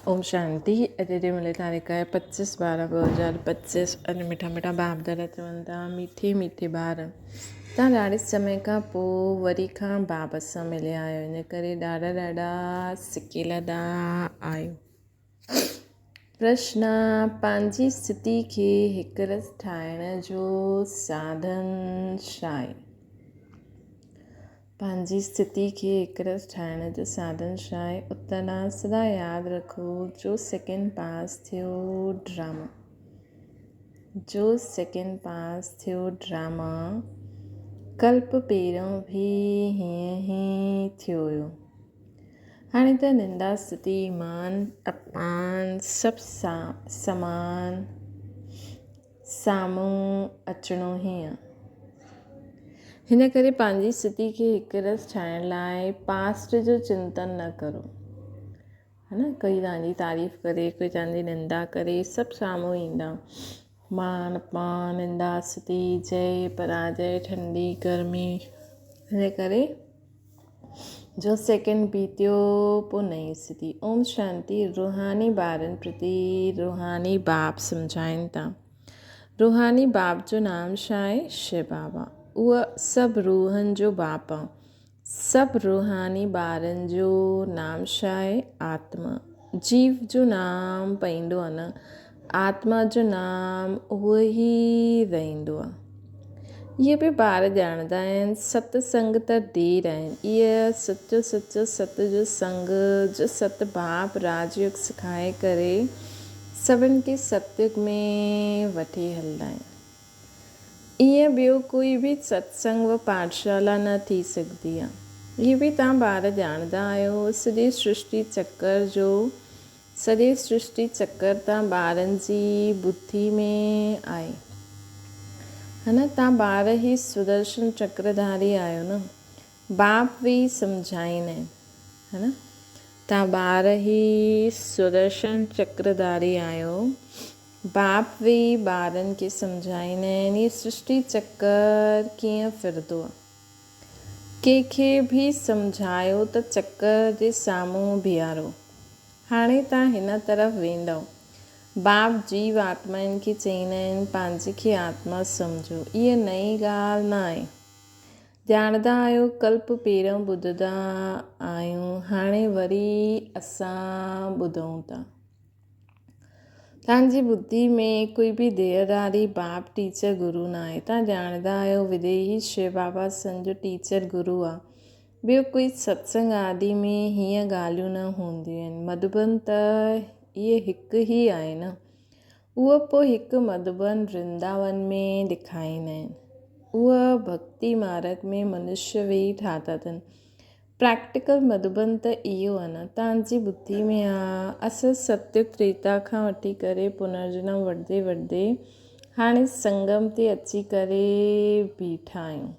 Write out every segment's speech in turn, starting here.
ओम शांति। अॼु मिले तारीख़ आहे 25/12/2025 अॼु मिठा मिठा बाप दादा चवनि था मीठे मीठे ॿार तव्हां ॾाढे समय खां पोइ वरी खां बाप सां मिलिया आहियो, इन करे ॾाढा ॾाढा सिकिलंदा आहियो। प्रश्न: पंहिंजी स्थिति खे हिकरस ठाहिण जो साधन छा आहे? पंहिंजी स्थिति खे हिकरस ठाहिण जो साधन छा आहे? उत्तर आहे सदा यादि रखो जो सेकेंड पास थियो ड्रामा कल्प पहिरियों बि हीअं ई थियो हुयो। हाणे त निंदा स्थिति मान अपमान सभु समान साम्हूं अचिणो ई आहे। हिन करे पंहिंजी स्थिति खे हिकरस ठाहिण लाइ पास्ट जो चिंतन न करो, है न। कोई तव्हांजी तारीफ़ करे, कोई तव्हांजी निंदा करे, सभु साम्हूं ईंदा। मान अपमान निंदा स्थिति जय पराजय ठंडी गर्मी। हिन करे जो सेकेंड बीतियो पोइ नई स्थिति। ओम शांति। रूहानी ॿारनि प्रति रूहानी बाप सम्झाइनि था। रूहानी बाप जो नाम छा आहे? शिव बाबा। उहा सभु रूहनि जो बाप आहे। सभु रूहानी ॿारनि जो नाम छा आहे? आत्मा। जीव जो नाम पवंदो आहे न, आत्मा जो नाम उहो ई रहंदो आहे। इहे बि ॿार ॼाणंदा आहिनि सत्संग त देर आहिनि। इहा सचो सचो सत जो संग जो सत बाप राजयोग सिखाए करे सभिनि खे सतयुग में वठी हलंदा आहिनि। ईअं ॿियो कोई बि सत्संग व पाठशाला न थी सघंदी आहे। इहे बि तव्हां ॿार ॼाणंदा आहियो। सॼे सृष्टि चक्कर तव्हां ॿारनि जी बुद्धि में आहे, है न। तव्हां ॿार ई सुदर्शन चक्रधारी आहियो न। बाप बि सम्झाईंदा आहिनि, है न। तव्हां ॿार ई सुदर्शन चक्रधारी आहियो। बाप बि ॿारनि खे सम्झाईंदा आहिनि हीअ सृष्टि चक्कर कीअं फिरंदो आहे। कंहिंखे बि सम्झायो त चक्कर जे साम्हूं बीहारो। हाणे तव्हां हिन तरफ़ वेंदव। बाप जीव आत्माउनि खे चईंदा आहिनि पंहिंजे खे आत्मा सम्झो। इहा नई ॻाल्हि न आहे। ॼाणंदा आहियो कल्प पहिरियों ॿुधंदा आहियूं, हाणे वरी असां ॿुधूं था। तव्हांजी बुद्धि में कोई बि देहधारी बाप टीचर गुरु न आहे। तव्हां ॼाणंदा आहियो विदेही शिव बाबा संजो टीचर गुरु आहे। ॿियो कोई सत्संग आदि में हीअं ॻाल्हियूं न हूंदियूं आहिनि। मधुबन त इहे हिकु ई आहे न। उहो पोइ हिकु मधुबन वृंदावन में ॾेखारींदा आहिनि। उहा भक्ति मार्ग में मनुष्य वेही ठाता अथनि। प्रैक्टिकल मधुबन त इहो आहे न, तव्हांजी बुद्धि में आहे। असां सत्युग त्रेता खां वठी करे पुनर्जन्म वठंदे हाणे संगम ते अची करे बीठा आहियूं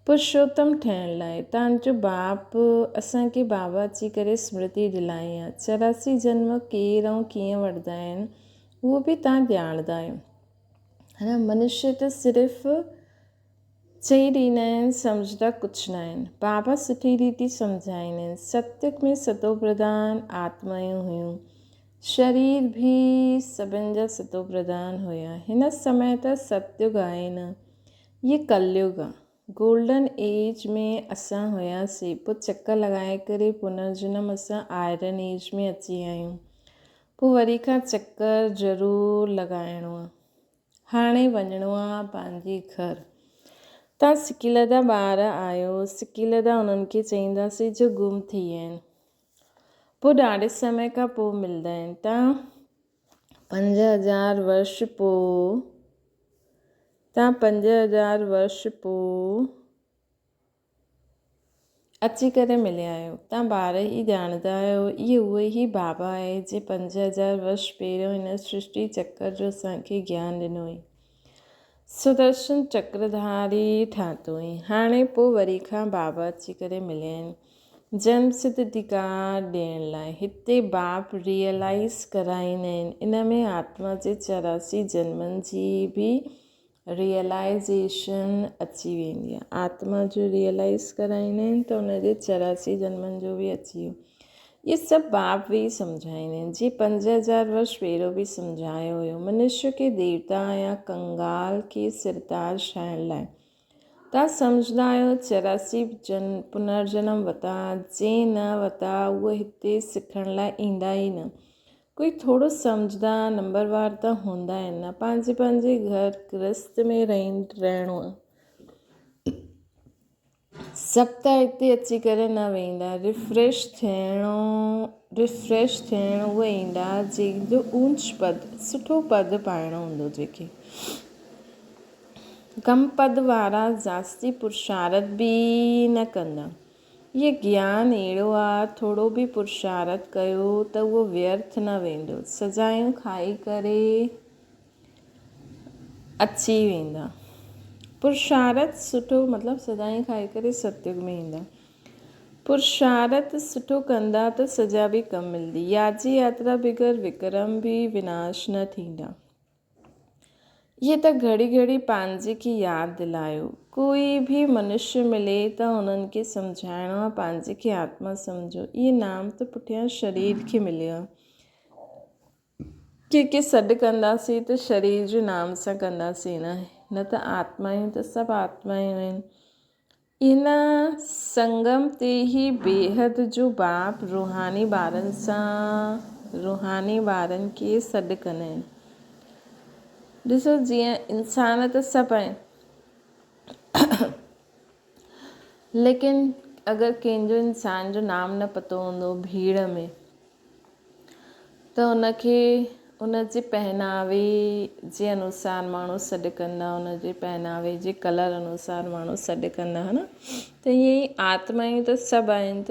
पुरुषोत्तम ठहिण लाइ। तव्हांजो बाप असांखे बाबा अची करे स्मृति दिलाई आहे। 84 जन्म केरु ऐं कीअं वठंदा आहिनि उहो बि तव्हां ॼाणंदा आहियो, है न। मनुष्य त सिर्फ़ु चई ॾींदा आहिनि, सम्झंदा कुझु न आहिनि। बाबा सुठी रीति सम्झाईंदा आहिनि। सत्युग में सतो प्रधान आत्मायूं हुयूं। शरीर बि सभिनि जा सतो प्रधान हुया। हिन समय त सत्युग आहे न, इहे कलयुग आहे। गोल्डन एज में असां हुयासीं, पोइ चकर लॻाए करे पुनर्जन्म असां आयरन एज में अची विया आहियूं। पोइ वरी खां चकर ज़रूरु लॻाइणो आहे। हाणे वञिणो आहे पंहिंजे घर। तव्हां सिकिलंदा ॿार आहियो। सिकिलंदा उन्हनि खे चईंदासीं जो गुम थी विया आहिनि, पोइ ॾाढे समय खां पोइ मिलंदा आहिनि। तव्हां 5000 वर्ष पोइ अची करे मिलिया आहियो। तव्हां ॿार ई ॼाणंदा आहियो इहे उहे ई बाबा आहे जे 5000 वर्ष पहिरियों हिन सृष्टि चक्कर जो असांखे ज्ञान ॾिनो हुई। सुदर्शन चक्रधारी ठातो हुई। हाणे पोइ वरी खां बाबा अची करे मिलिया आहिनि जन्म सिद्ध अधिकार ॾियण लाइ। हिते बाप रियलाइज़ कराईंदा आहिनि। इन में आत्मा जे 84 जन्मनि जी बि रियलाइज़ेशन अची वेंदी आहे। आत्मा जो रियलाइज़ कराईंदा आहिनि त उनजे 84 जन्मनि जो बि अची वियो। ये सभु बाप वेही सम्झाईंदा आहिनि। जीअं 5000 वर्ष पहिरियों बि सम्झायो हुयो, मनुष्य खे देवता या कंगाल खे सिरताज ठाहिण लाइ तव्हां सम्झंदा आहियो 84 पुनर्जन्म वरिता, जंहिं न वरिता उहे हिते सिखण लाइ ईंदा ई न। कोई थोरो सम्झंदा नंबरवार त हूंदा आहिनि न, पंहिंजे पंहिंजे घर गृहस्थ में रहणो आहे। सभु त हिते अची करे न वेंदा, रिफ्रेश थियण उहे ईंदा जंहिंजो ऊंच पद सुठो पद पाइणो हूंदो, जेके कम पद वारा जास्ती पुरुषारत बि न कंदा। इहे ज्ञान अहिड़ो आहे, थोरो बि पुरुषारत कयो त उहो व्यर्थ न वेंदो, सजायूं खाई करे अची वेंदा। पुरुषारत सुठो मतिलबु सदाईं खाई करे सतयुग में ईंदा। पुरुषारत सुठो कंदा त सजा बि कम मिलंदी। याजी यात्रा बग़ैर विक्रम बि विनाश न थींदा। इहे त घड़ी घड़ी पंहिंजे खे यादि दिलायो। कोई बि मनुष्य मिले त उन्हनि खे सम्झाइणो आहे पंहिंजे खे आत्मा सम्झो। इहे नाम त पुठियां शरीर खे मिलियो आहे। के सॾु कंदासीं त शरीर जो नाम सां कंदासीं न त आत्मायूं त सभु आत्मायूं आहिनि। इन संगम ते ई बेहद जो बाप रूहानी ॿारनि खे सॾु कंदा आहिनि। ॾिसो, जीअं इंसान त सभु आहिनि, लेकिन अगरि कंहिंजो इंसान जो नाम न पतो हूंदो भीड़ में, त उनजे पहनावे जे अनुसार माण्हू सॾु कंदा, उनजे पहनावे जे कलर अनुसार माण्हू सॾु कंदा, है न। त ईअं ई आत्मायूं त सभु आहिनि, त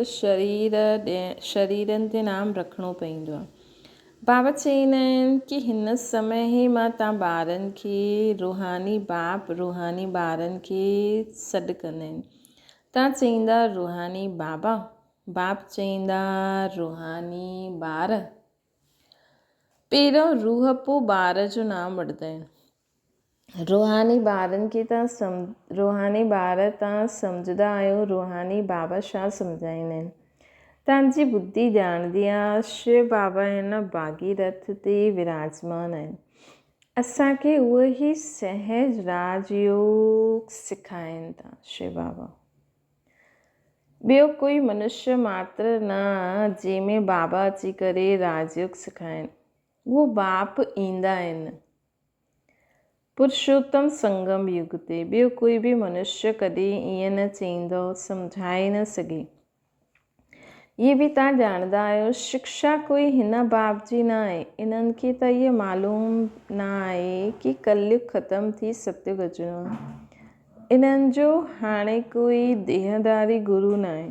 शरीरनि ते नाम रखिणो पवंदो आहे। बाबा चईंदा आहिनि कि हिन समय ई मां तव्हां ॿारनि खे रूहानी ॿारनि खे सॾु कंदा आहिनि। तव्हां चईंदा रूहानी बाबा, बाप चईंदा रूहानी ॿार। पहिरियों रूह पोइ ॿार जो नाम वठंदा आहिनि। रूहानी ॿार तव्हां सम्झंदा आहियो, रूहानी बाबा छा सम्झाईंदा आहिनि। तव्हांजी बुद्धि ॼाणंदी आहे शिव बाबा हिन भागीरथ ते विराजमान आहिनि। असांखे उहे ई सहज राजयोग सिखाइनि था शिव बाबा। ॿियो कोई मनुष्य मात्र न जंहिंमें बाबा अची करे राजयोग सिखाइनि, उहो बाप ईंदा आहिनि पुरुषोत्तम संगम युग ते। ॿियो कोई बि मनुष्य कॾहिं ईअं न चईंदो, सम्झाए न सघे। इहे बि तव्हां ॼाणंदा आहियो, शिक्षा कोई हिन बाप जी न आहे। इन्हनि खे त इहे मालूम न आहे कि कलयुग ख़तमु थी सतयुग अचिणो आहे। इन्हनि जो हाणे कोई देहधारी गुरु न आहे।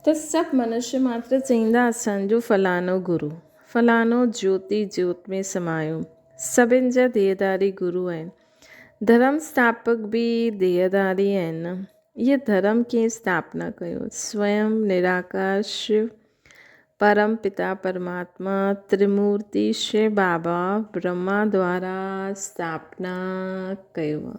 त सभु मनुष्य मात्र चईंदा असांजो फलानो गुरु, फलानो ज्योति ज्योत में समायो। सभिनि जा देहधारी गुरु आहिनि। धर्म स्थापक बि देहधारी आहिनि। इहे धर्म कीअं स्थापना कयो? स्वयं निराकार शिव परम पिता परमात्मा त्रिमूर्ति शिव बाबा ब्रह्मा द्वारा स्थापना कयो आहे।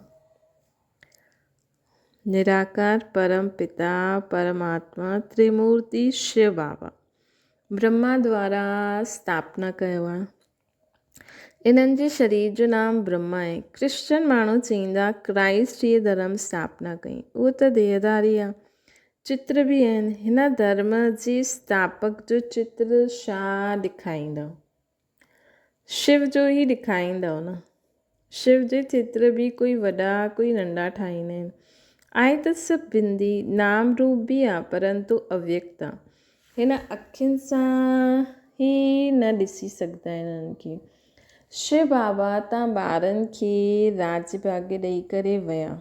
निराकार परम पिता परमात्मा त्रिमूर्ति शिव बाबा ब्रह्मा द्वारा स्थापना कयो आहे। इन्हनि जे शरीर जो नाम ब्रह्मा आहे। क्रिश्चन माण्हू चईंदा क्राइस्ट इहे धर्म स्थापना कई। उहो त देहधारी आहे। चित्र बि आहिनि। हिन धर्म जे स्थापक जो चित्र छा ॾेखारींदव? शिव जो ई ॾेखारींदव न। शिव जे चित्र बि कोई वॾा कोई नंढा ठाहींदा आहिनि। आहे त सभु बिंदी, नाम रूप बि आहे परंतु अव्यक्त आहे। हिन अखियुनि सां ई न ॾिसी सघंदा आहिनि हिननि खे। शिव बाबा तव्हां ॿारनि खे राज भाग्य ॾेई करे विया।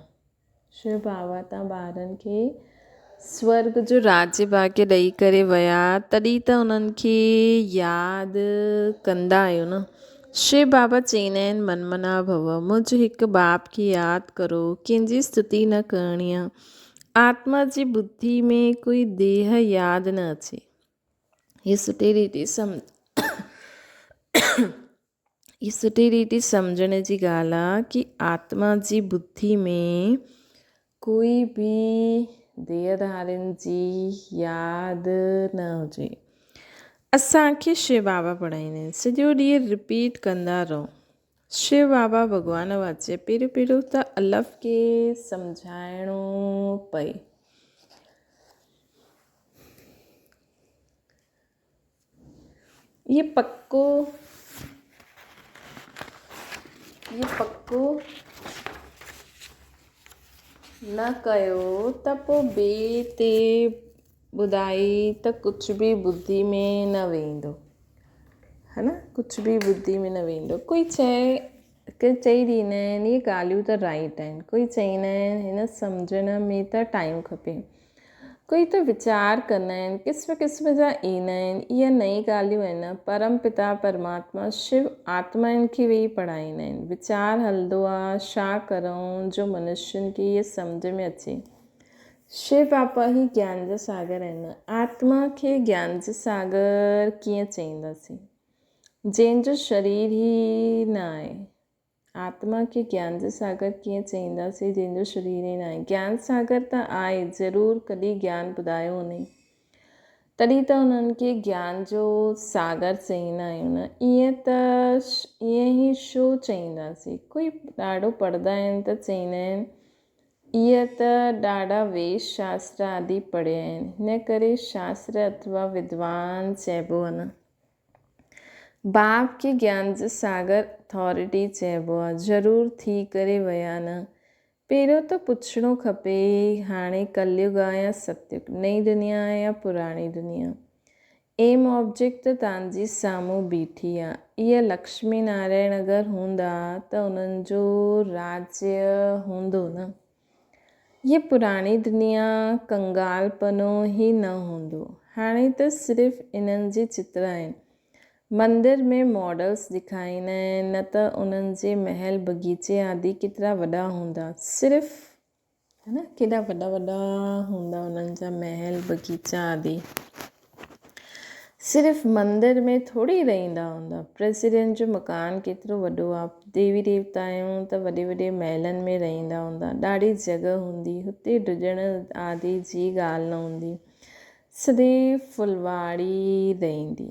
शिव बाबा तव्हां ॿारनि खे स्वर्ग जो राज्य भाग्य ॾेई करे विया, तॾहिं त उन्हनि खे यादि कंदा आहियो न। शिव बाबा चईंदा आहिनि मनमना भव, मुंहिंजे हिकु बाप खे यादि करो, कंहिंजी स्तुति न करणी आहे। आत्मा जी बुद्धि में कोई देह यादि न अचे। हीअ सुठी रीति सम्झण जी ॻाल्हि आहे कि आत्मा जी बुद्धि में कोई बि देहधारियुनि जी यादि न हुजे। असांखे शिव बाबा पढ़ाईंदा आहिनि, सॼो ॾींहुं रिपीट कंदा रहो। शिव बाबा भॻवान वाचे पहिरियों त अलफ़ खे सम्झाइणो पए। ये पक्को न कयो त पोइ ॿिए ते ॿुधाई त कुझु बि ॿुधी में न वेंदो, है न, कुझु बि ॿुधी में न वेंदो। कोई चई ॾींदा आहिनि इहे ॻाल्हियूं त राइट आहिनि, कोई चईंदा आहिनि हिन सम्झण में त टाइम खपे, कोई त वीचार कंदा आहिनि, क़िस्म क़िस्म जा ईंदा आहिनि। इहे नई ॻाल्हियूं आहिनि। परम पिता परमात्मा शिव आत्माउनि खे वेही पढ़ाईंदा आहिनि। वीचार हलंदो आहे छा करूं जो मनुष्यनि खे इहे सम्झ में अचे। शिव बाबा ई ज्ञान जा सागर आहिनि। आत्मा खे ज्ञान जो सागर कीअं चईंदासीं जंहिंजो शरीर ई न आहे। आत्मा खे ज्ञान जो सागर कीअं चईंदासीं जंहिंजो शरीर ई न आहे। ज्ञान सागर त आहे ज़रूरु, कॾहिं ज्ञान ॿुधायो हुन तॾहिं त उन्हनि खे ज्ञान जो सागर चईंदा आहियूं न। ईअं ई छो चईंदासीं। कोई ॾाढो पढ़ंदा आहिनि त चईंदा आहिनि इहे त ॾाढा वेद शास्त्र आदि पढ़िया आहिनि, हिन करे शास्त्र अथवा विद्वान चइबो आहे न। बाप खे ज्ञान जो सागर अथॉरिटी चइबो आहे। ज़रूरु थी करे विया न। पहिरियों त पुछणो खपे हाणे कलयुग आहे या सतयुग, नई दुनिया आहे या पुराणी दुनिया। एम ऑब्जेक्ट त तव्हांजी साम्हूं बीठी आहे। इहा लक्ष्मी नारायण अगरि हूंदा त उन्हनि जो राज्य हूंदो न। ये पुराणी दुनिया कंगालपनो ई न हूंदो। हाणे त सिर्फ़ु इन्हनि जे चित्र आहिनि। मंदिर में मॉडल्स ॾेखारींदा आहिनि, न त उन्हनि जे महल बगीचे आदि केतिरा वॾा हूंदा। सिर्फ़ु, है न, केॾा वॾा वॾा हूंदा उन्हनि जा महल बगीचा आदि। सिर्फ़ु मंदिर में थोरी रहंदा हूंदा। प्रेसिडेंट जो मकान केतिरो वॾो आहे। देवी देवता आहियूं त वॾे वॾे महलनि में रहंदा हूंदा। ॾाढी जॻह हूंदी, हुते ॾुजण आदि जी ॻाल्हि न हूंदी। सदैव फुलवाड़ी रहंदी,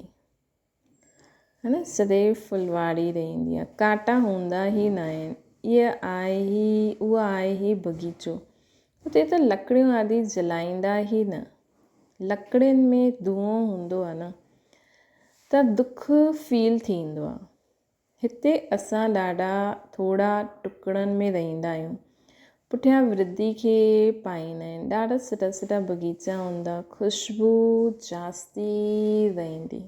है न, सदैव फुलवाड़ी रहंदी आहे। कांटा हूंदा ई न आहिनि। उहा आहे ई बगीचो। हुते त लकड़ियूं आदि जलाईंदा ई न। लकड़ियुनि में धुओं हूंदो आहे न, त दुख फील थींदो आहे। हिते असां ॾाढा थोरा टुकड़नि में रहंदा आहियूं। पुठियां वृद्धि खे पाईंदा आहिनि। ॾाढा सुठा सुठा बगीचा हूंदा, ख़ुशबू जास्ती रहंदी।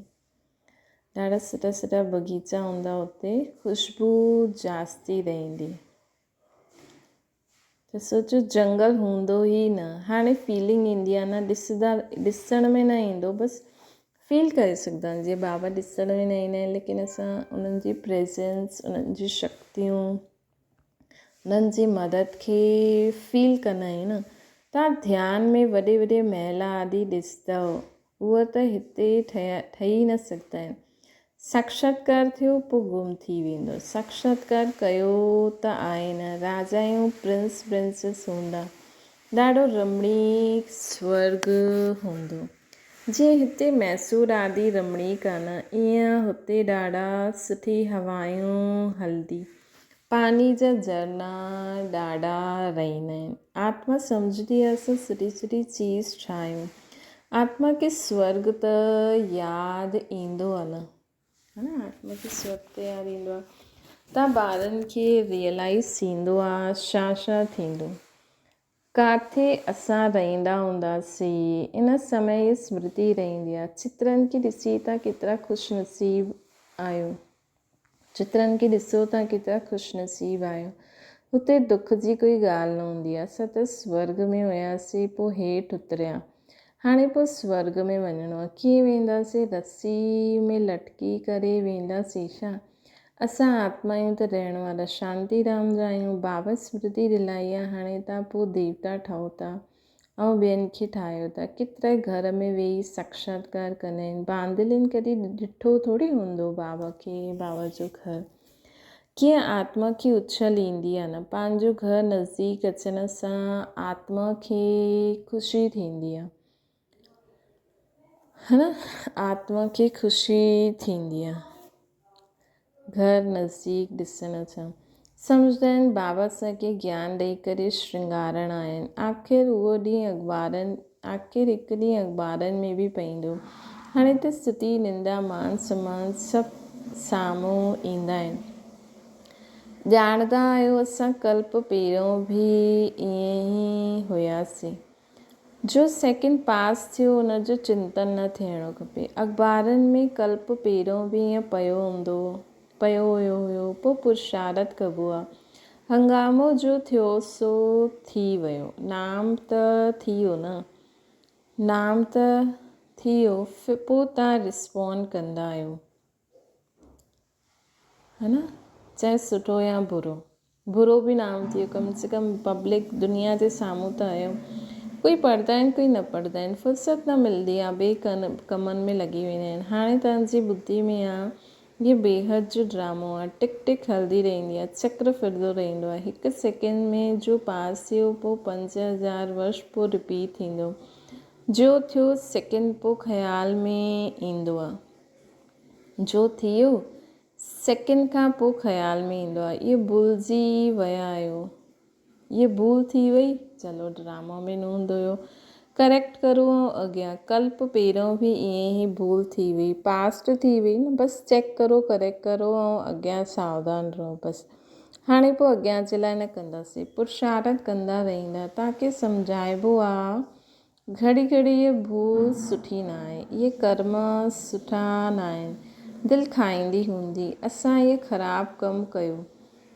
ॾाढा सुठा सुठा बगीचा हूंदा हुते, ख़ुशबू जास्ती रहंदी। त सोचो जंगल हूंदो ई न। हाणे फीलिंग ईंदी आहे न, ॾिसण में न ईंदो, बसि फील करे सघंदा आहिनि। जीअं बाबा ॾिसण में न ईंदा आहिनि, लेकिन असां उन्हनि जी प्रेजेंस, उन्हनि जी शक्तियूं, उन्हनि जी मदद खे फील कंदा आहियूं न। तव्हां ध्यान में वॾे वॾे महल आदि ॾिसंदव, उहे त हिते ठही न सघंदा आहिनि। साक्षात्कार थियो पोइ गुम थी वेंदो। साक्षात्कार कयो त आहे न। राजायूं प्रिंस प्रिंसेस हूंदा। ॾाढो रमणीक स्वर्ग हूंदो। जीअं हिते मैसूर आदि रमणीक आहे न, ईअं हुते ॾाढा सुठी हवायूं हलंदी। पानी जा झरना ॾाढा रहंदा आहिनि। आत्मा सम्झदी आहे असां सुठी सुठी चीज़ ठाहियूं। आत्मा खे स्वर्ग त यादि ईंदो आहे न, है न, आत्मा खे स्वर्ग त यादि ईंदो आहे। त ॿारनि खे रियलाइज़ थींदो आहे छा थींदो, किथे असां रहंदा हूंदासीं। इन समय स्मृति रहंदी आहे। चित्रनि खे ॾिसी तव्हां केतिरा ख़ुशनसीब आहियो। चित्रनि खे ॾिसो तव्हां केतिरा ख़ुशनसीब आहियो। हुते दुख जी कोई ॻाल्हि न हूंदी आहे। असां त स्वर्ग में हुयासीं, पोइ हेठि उतरिया, हाणे पोइ स्वर्ग में वञिणो आहे। कीअं वेंदासीं? रस्सी में लटकी करे वेंदासीं छा? असां आत्मायूं त रहण वारा शांतीधाम जा आहियूं। बाबा स्मृति दिलाई आहे। हाणे तव्हां पोइ देवता ठहो था ऐं ॿियनि खे ठाहियो था। केतिरा घर में वेही साक्षात्कार कंदा आहिनि। बांदलियुनि कॾहिं ॾिठो थोरी हूंदो बाबा खे, बाबा जो घर कीअं आत्मा खे उछल ईंदी आहे न, पंहिंजो घर नज़दीक अचण सां आत्मा खे ख़ुशी थींदी आहे, है न। आत्मा खे ख़ुशी थींदी आहे घर नज़दीक ॾिसण सां। सम्झंदा आहिनि बाबा असांखे ज्ञान ॾेई करे श्रृंगारणा आहिनि। आख़िर हिकु ॾींहुं अख़बारनि में बि पईंदो। हाणे त स्तुति निंदा मान सम्मान सभु साम्हूं ईंदा आहिनि। ॼाणंदा आहियो असां कल्प पहिरियों बि ईअं ई हुयासीं। जो सेकेंड पास थियो उनजो चिंतन न थियणो खपे। अख़बारनि में कल्प पहिरियों बि ईअं पियो हुयो पोइ पुरुषारथ कबो आहे। हंगामो जो थियो सो थी वियो, नाम त थियो न, नाम त थियो, पोइ तव्हां रिस्पॉन्ड कंदा आहियो, है न। चाहे सुठो या बुरो बि नाम थियो, कम से कम पब्लिक दुनिया जे साम्हूं त आहियो। कोई पढ़ंदा आहिनि कोई न पढ़ंदा आहिनि, फ़ुर्सत न मिलंदी आहे, ॿिए कमनि में लॻी वेंदा आहिनि। हाणे तव्हांजी ॿुधी में आहे ये बेहद जो ड्रामो आहे, टिक टिक हलंदी रहंदी आहे, चक्र फिरंदो रहंदो आहे। हिकु सेकेंड में जो पास थियो पोइ 5000 वर्ष पोइ रिपीट थींदो। जो थियो सेकेंड पोइ ख़्याल में ईंदो आहे, जो थियो सेकेंड खां पोइ ख़्याल में ईंदो आहे। इहे भुलिजी विया आहियो, ये भूल थी वई, चलो ड्रामा में न हूंदो हुयो, करेक्ट करो अॻियां। कल्प पहिरियों बि ईअं ई भूल थी वई, पास्ट थी वई न, बसि चेक करो, करेक्ट करो ऐं अॻियां सावधान रहो बसि। हाणे पोइ अॻियां जे लाइ न कंदासीं, पुरुषारथ कंदा रहंदा। तव्हांखे सम्झाइबो आहे घड़ी घड़ी इहा भूल सुठी न आहे, इहे कर्म सुठा न आहिनि, दिलि खाईंदी हूंदी असां इहे ख़राबु कमु कयो।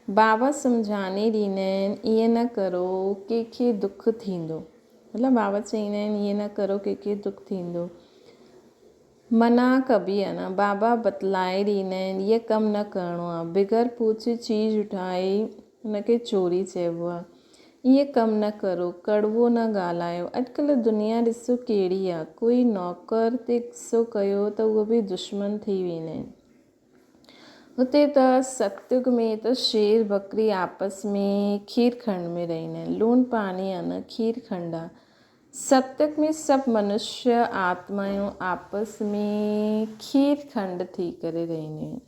बाबा सम्झाने ॾींदा आहिनि ईअं न करो कंहिंखे दुख थींदो, मतिलबु बाबा चवंदा आहिनि ईअं न करो कंहिंखे दुख थींदो, मना कबी आहे न। बाबा बतलाए ॾींदा आहिनि इहे कमु न करिणो आहे, बिगर पूछे चीज़ उठाई हुनखे चोरी चइबो आहे। इहे कमु न करो, कड़वो न ॻाल्हायो। अॼुकल्ह दुनिया ॾिसो कहिड़ी आहे, कोई नौकर ते गुस्सो कयो त उहो बि दुश्मन थी वेंदा आहिनि। हुते त सतयुग में त शेर बकरी आपस में खीर खंड में रहंदा आहिनि, लूण पाणी आहे न, खीर खंड आहे। सतयुग में सभु मनुष्य आत्मायूं आपस में खीर खंड थी करे रहंदियूं आहिनि।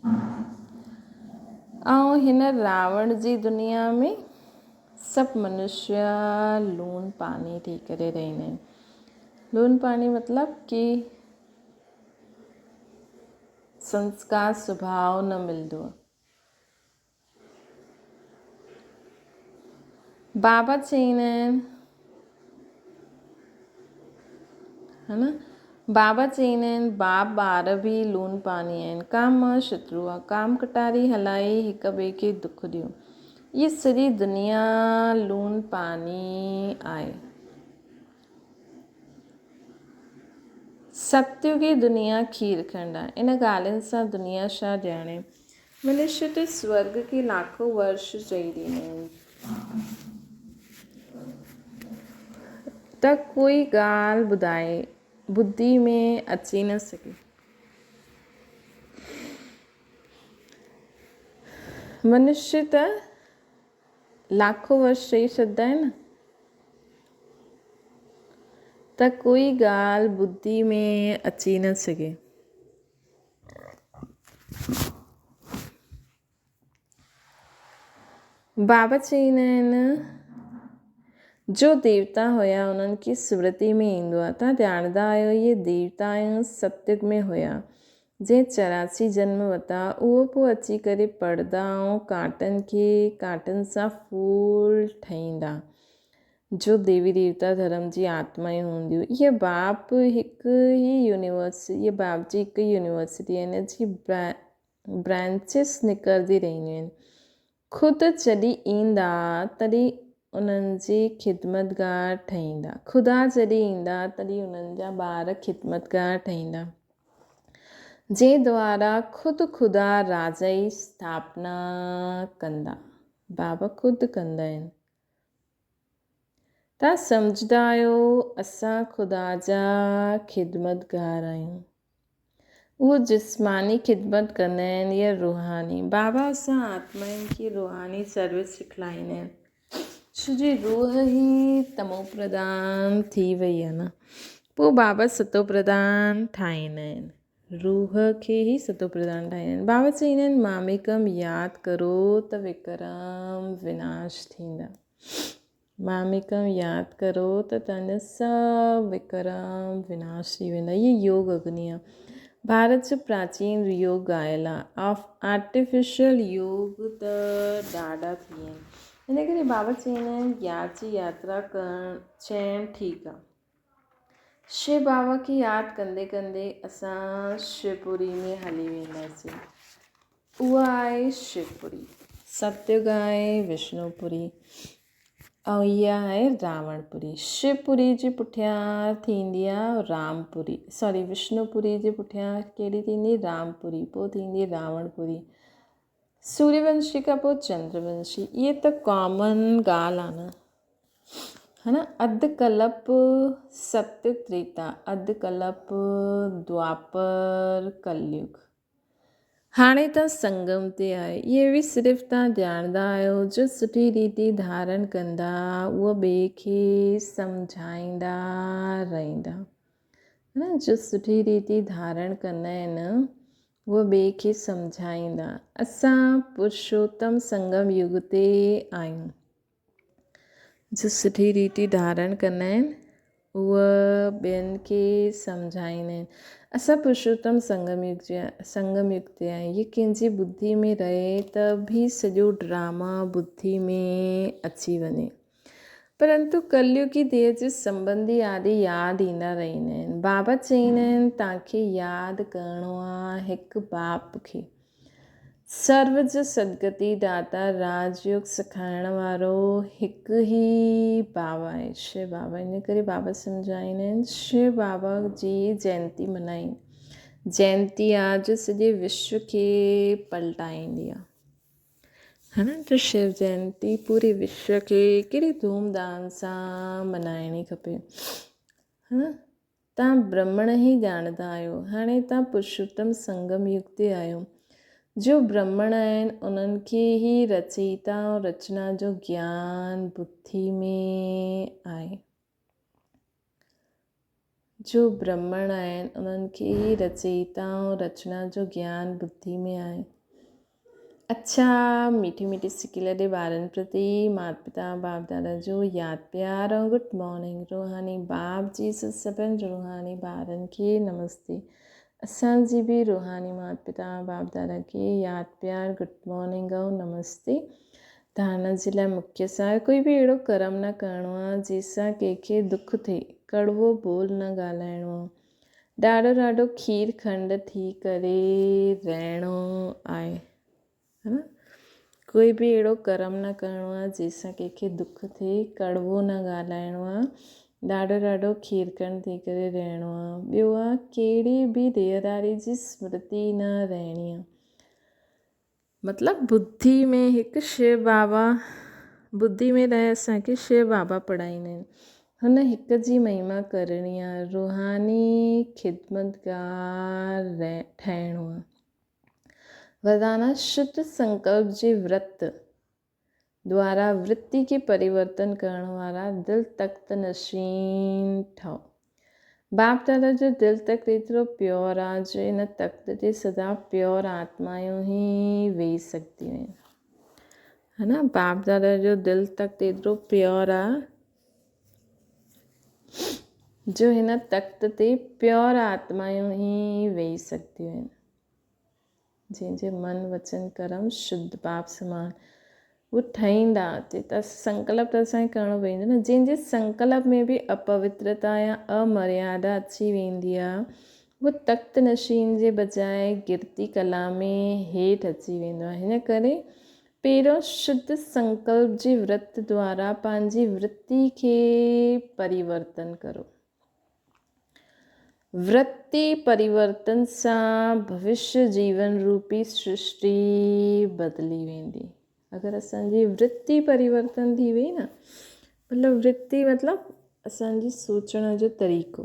ऐं हिन रावण जी दुनिया में सभु मनुष्य लूण पाणी थी करे रहंदा आहिनि। लूण पाणी मतिलबु कि संस्कार स्वभाव न मिलंदो आहे। बाबा चवंदा आहिनि, है न, बाबा चवंदा आहिनि बाप ॿार बि लूण पाणी आहिनि, काम मां शत्रु आहे, काम कटारी हलाई हिक ॿिए खे दुख ॾियो। इहा सॼी दुनिया लूण पाणी आहे। सतयुगी दुनिया खीर खंड आहे। इन ॻाल्हियुनि सां दुनिया छा ॼाणे। मनुष्य त स्वर्ग खे लाखों वर्ष चई ॾींदा आहिनि त कोई ॻाल्हि ॿुधाए बुद्धि में अची न सघे। मनुष्य त लाखों वर्ष चई छॾंदा आहिनि त कोई ॻाल्हि बुद्धि में अची न सघे। बाबा चवंदा आहिनि जो देवता हुया उन्हनि खे स्मृति में ईंदो आहे। तव्हां ॼाणंदा आहियो इहे देवता सतयुग में हुया, जंहिं 84 जन्म वरिता उहो पोइ अची करे पढ़ंदा ऐं कांटनि सां फूल ठाहींदा, जो देवी देवता धर्म जी आत्मायूं हूंदियूं। इहे बाप हिकु ई यूनिवर्सिटी आहिनि, जी ब्रांचिस निकिरंदी रहंदियूं आहिनि। ख़ुदि जॾहिं ईंदा तॾहिं उन्हनि जी ख़िदमतगार ठहींदा, ख़ुदा जॾहिं ईंदा तॾहिं उन्हनि जा ॿार ख़िदमतगार ठहींदा, जंहिं द्वारा ख़ुदि ख़ुदा राजा जी स्थापना कंदा। बाबा ख़ुदि कंदा आहिनि। तव्हां सम्झंदा आहियो असां ख़ुदा जा ख़िदमतगार आहियूं। उहो जिस्मानी खिदमत कंदा आहिनि या रूहानी। बाबा असां आत्माउनि खे रूहानी सर्विस सिखलाईंदा आहिनि। छो जे रूह ई तमो प्रधान थी वई आहे न, पोइ बाबा सतो प्रधान ठाहींदा आहिनि, रूह खे ई सतो प्रधान ठाहींदा आहिनि। बाबा चईंदा आहिनि मामिकम यादि करो त विक्रम विनाश थींदा। मामिकम यादि करो त तव्हांजा सभु विक्रम विनाश थी वेंदा। इहे योग अग्नि आहे। भारत जो प्राचीन योग आयल आहे। आर्टिफिशियल योग त ॾाढा थी विया आहिनि। इन करे बाबा चईंदा आहिनि यादि जी यात्रा करणु चइणु ठीकु आहे। शिव बाबा खे यादि कंदे कंदे असां शिवपुरी में हली वेंदासीं। उहा आहे शिवपुरी। सतयुग आहे विष्णुपुरी ऐं इहा आहे रावणपुरी। शिवपुरी जे पुठियां थींदी आहे रामपुरी, सॉरी विष्णुपुरी जे पुठियां कहिड़ी थींदी? रामपुरी। पोइ थींदी रावणपुरी। सूर्यवंशी खां पोइ चंद्रवंशी। इहे त कॉमन ॻाल्हि आहे न, है न। अधु कल्प सत्य त्रेता, अधु कल्प द्वापर कलयुग, हाणे त संगम ते आहे। इहे बि सिर्फ़ु तव्हां ॼाणंदा आहियो। जो सुठी रीति धारण कंदा उहो ॿिए खे सम्झाईंदा रहंदा, है न। जो सुठी रीति धारण कंदा आहिनि उहो ॿिए खे सम्झाईंदा। असां पुरुषोत्तम संगम युग ते आहियूं। जो सुठी रीति धारण कंदा आहिनि उहा ॿियनि खे सम्झाईंदा आहिनि। असां पुरुषोत्तम संगम युग ते आहियूं। इहे कंहिंजी ॿुधी में रहे त बि सॼो ड्रामा ॿुधी में अची वञे, परंतु कलयुगी देह जे संबंधी आदि यादि ईंदा रहंदा आहिनि। बाबा चईंदा आहिनि तव्हांखे यादि करिणो आहे हिकु बाप खे, सर्व जो सदगति दाता राजयोग सेखारण वारो हिकु ई बाबा आहे, शिव बाबा। इन करे बाबा सम्झाईंदा आहिनि शिव बाबा जी जयंती मल्हाई। जयंती आहे जो सॼे विश्व खे पलटाईंदी आहे, है न। तो शिव जयंती पूरे विश्व खे कहिड़ी धूमधाम सां मल्हाइणी खपे, है न। तव्हां ब्राह्मण ई ॼाणंदा आहियो। हाणे तव्हां पुरुषोत्तम संगम युग ते आहियो। जो ब्राह्मण आहिनि उन्हनि खे ई रचयिता ऐं रचना जो ज्ञान बुद्धि में आहे। जो ब्राह्मण आहिनि उन्हनि खे ई रचयिता ऐं रचना जो ज्ञान बुद्धि में आहे। अच्छा, मीठी मीठी सिकी लॾे ॿारनि प्रति माता पिता बाप दादा जो यादि प्यार ऐं गुड मॉर्निंग। रूहानी बाप जी सभिनि रूहानी ॿारनि खे नमस्ते। असांजी बि रूहानी माता पिता बाप दादा खे यादि प्यार गुड मॉर्निंग ऐं नमस्ते। धारणा जे लाइ मुख्य सार कोई बि अहिड़ो कर्म न करिणो आहे जंहिंसां कंहिंखे दुख थिए। कड़वो बोल न ॻाल्हाइणो आहे। ॾाढो ॾाढो खीर खंड थी करे रहणो आहे, है न। कोई बि अहिड़ो कर्म न करिणो आहे जंहिंसां कंहिंखे दुख थिए। कड़वो न ॻाल्हाइणो आहे। ॾाढो ॾाढो खीर खंड थी करे रहणो आहे। ॿियो आहे कहिड़ी बि देहदारी जी स्मृति न रहणी आहे। मतिलबु बुद्धि में हिकु शिव बाबा बुद्धि में रहे असांखे शिव बाबा पढ़ाईंदा आहिनि। हुन हिक जी महिमा करणी आहे। रूहानी खिदमतगार ठहिणो आहे। वरदाना शुद्ध संकल्प जे व्रत द्वारा वृत्ति खे परिवर्तन करण वारा दिल तख्त नशीन ठहो। बाप दादा जो दिल तख्त एतिरो प्योर आहे जो इन तख्त ते सदा प्योर आत्मायूं ई वेही सघंदियूं आहिनि, है न। बाप दादा जो दिल तख्त एतिरो प्योर आहे जो हिन तख्त ते प्योर आत्मायूं ई वेही सघंदियूं आहिनि। जंहिंजे मन वचन कर्म शुद्ध बाप समान उहे ठहींदा। त संकल्प त असांखे करिणो पवंदो न। जंहिंजे संकल्प में बि अपवित्रता या अमर्यादा अची वेंदी आहे उहो तख्त नशीन जे बजाए गिरती कला में हेठि अची वेंदो आहे। हिन करे पहिरियों शुद्ध संकल्प जे व्रत द्वारा पंहिंजी वृत्ति खे परिवर्तन करो। वृत्ति परिवर्तन सां भविष्य जीवन रूपी सृष्टि बदिली वेंदी। अगरि असांजी वृत्ति परिवर्तन थी वई न, मतिलबु वृत्ति मतिलबु असांजी सोचण जो तरीक़ो,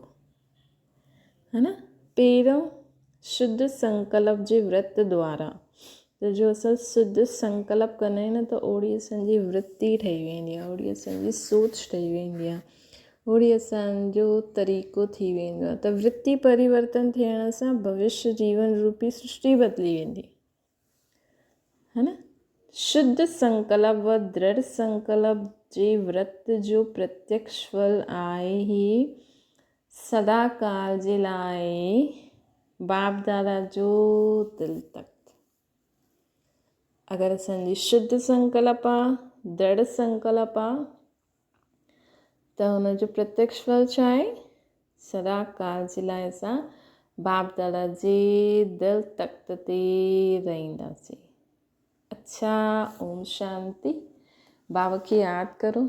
है न। पहिरियों शुद्ध संकल्प जे व्रत द्वारा। त जो असां शुद्ध संकल्प कंदा आहियूं न, त ओड़ी असांजी वृत्ति ठही वेंदी आहे, ओड़ी असांजी सोच ठही वेंदी आहे, ओड़ी असांजो तरीक़ो थी वेंदो आहे। त वृत्ति परिवर्तन थियण सां भविष्य जीवन रूपी सृष्टि बदिली वेंदी, है न। शुद्ध संकल्प व दृढ़ संकल्प जे व्रत जो प्रत्यक्ष फल आहे ही सदा काल जे लाइ बाप दादा जो दिल तख़्त। अगरि असांजी शुद्ध संकल्प आहे, दृढ़ संकल्प आहे, त हुनजो प्रत्यक्ष फल छा आहे? सदा काल जे लाइ असां बाप दादा जे दिल तख़्त ते रहंदासीं। अच्छा, ओम शांति। बाबा खे यादि करो।